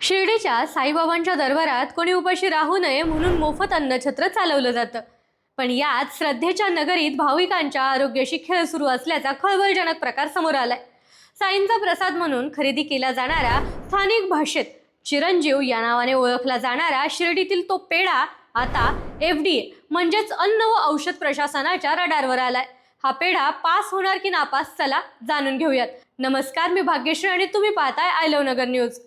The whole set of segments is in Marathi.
शिर्डीच्या साईबाबांच्या दरबारात कोणी उपाशी राहू नये म्हणून मोफत अन्नछत्र चालवलं जातं. पण यात श्रद्धेच्या नगरीत भाविकांच्या आरोग्याशी खेळ सुरू असल्याचा खळबळजनक प्रकार समोर आलाय. साईंचा प्रसाद म्हणून खरेदी केला जाणारा, स्थानिक भाषेत चिरंजीव या नावाने ओळखला जाणारा शिर्डीतील तो पेढा आता FDA म्हणजेच अन्न व औषध प्रशासनाच्या रडारवर आलाय. हा पेढा पास होणार की नापास, चला जाणून घेऊयात. नमस्कार, मी भाग्यश्री आणि तुम्ही पाहताय आय लव्ह नगर न्यूज.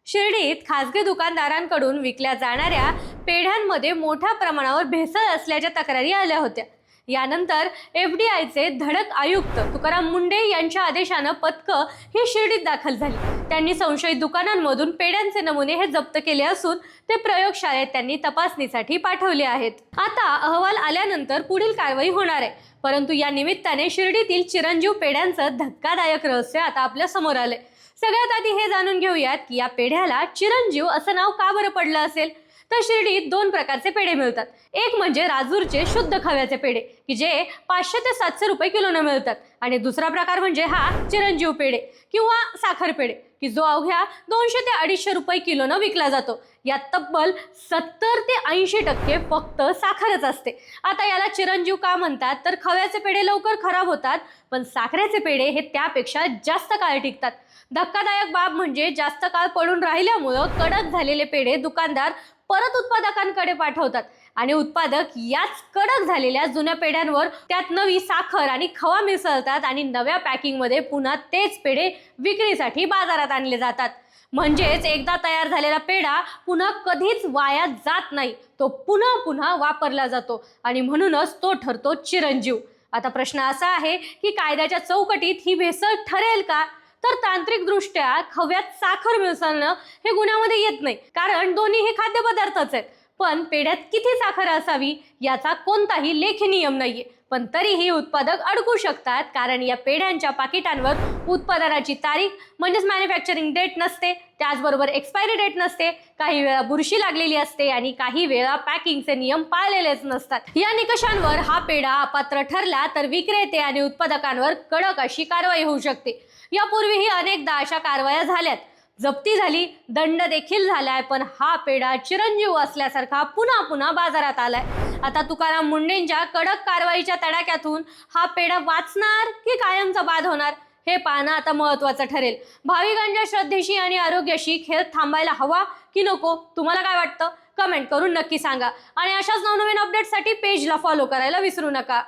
शिर्डीत खासगी दुकानदारांकडून विकल्या जाणाऱ्या पेढ्यांमध्ये मोठ्या प्रमाणावर भेसळ असल्याच्या तक्रारी आल्या होत्या. यानंतर FDIचे धडक आयुक्त तुकाराम मुंढे यांच्या आदेशानं पथकं ही शिर्डीत दाखल झाली. त्यांनी संशयित दुकानांमधून पेढ्यांचे नमुने हे जप्त केले असून ते प्रयोगशाळेत त्यांनी तपासणीसाठी पाठवले आहेत. आता अहवाल आल्यानंतर पुढील कारवाई होणार आहे. परंतु या निमित्ताने शिर्डीतील चिरंजीव पेढ्यांचं धक्कादायक रहस्य आता आपल्या समोर आलंय. सगळ्यात आधी हे जाणून घेऊयात की या पेढ्याला चिरंजीव असं नाव का बरं पडलं असेल. तर शिर्डीत दोन प्रकारचे पेढे मिळतात. एक म्हणजे राजूरचे शुद्ध खव्याचे पेढे की जे 500 ते 700 रुपये किलोने मिळतात, आणि दुसरा प्रकार म्हणजे हा चिरंजीव पेढे किंवा साखर पेढे की जो अवघ्या 200 ते 250 रुपये किलोने विकला जातो. यात तब्बल 70 ते 80% फक्त साखरच असते. आता याला चिरंजीव का म्हणतात तर खव्याचे पेढे लवकर खराब होतात, पण साखरेचे पेढे हे त्यापेक्षा जास्त काळ टिकतात. धक्कादायक बाब म्हणजे जास्त काळ पडून राहिल्यामुळं कडक झालेले पेढे दुकानदार परत उत्पादकांकडे पाठवतात आणि उत्पादक याच कडक झालेल्या जुन्या पेढ्यांवर त्यात नवी साखर आणि खवा मिसळतात आणि नव्या पॅकिंगमध्ये पुन्हा तेच पेढे विक्रीसाठी बाजारात आणले जातात. म्हणजेच एकदा तयार झालेला पेढा पुन्हा कधीच वाया जात नाही, तो पुन्हा पुन्हा वापरला जातो आणि म्हणूनच तो ठरतो चिरंजीव. आता प्रश्न असा आहे की कायद्याच्या चौकटीत ही भेसळ ठरेल का. तर तांत्रिकदृष्ट्या खव्यात साखर मिसळणं हे गुन्ह्यामध्ये येत नाही, कारण दोन्ही हे खाद्यपदार्थच आहेत. पण पेढ्यात किती साखर असावी याचा कोणताही लेखी नियम नाहीये. पण तरीही उत्पादक अडकू शकतात, कारण या पेढ्यांच्या पाकिटांवर उत्पादनाची तारीख म्हणजेच मॅन्युफॅक्चरिंग डेट नसते, त्याचबरोबर एक्सपायरी डेट नसते, काही वेळा बुरशी लागलेली असते आणि काही वेळा पॅकिंगचे नियम पाळलेलेच नसतात. या निकषांवर हा पेढा अपात्र ठरला तर विक्रेते आणि उत्पादकांवर कडक अशी कारवाई होऊ शकते. यापूर्वीही अनेकदा अशा कारवाया झाल्यात, जप्ती झाली, दंड देखील झालाय, पण हा पेढा चिरंजीव असल्यासारखा पुन्हा पुन्हा बाजारात आलाय. आता तुकाराम मुंढेंच्या कडक कारवाईच्या तडाख्यातून हा पेढा वाचणार की कायमचा बाद होणार हे पाहणं आता महत्त्वाचं ठरेल. भाविकांच्या श्रद्धेशी आणि आरोग्याशी खेळ थांबायला हवा की नको, तुम्हाला काय वाटतं? कमेंट करून नक्की सांगा आणि अशाच नवनवीन अपडेट्ससाठी पेजला फॉलो करायला विसरू नका.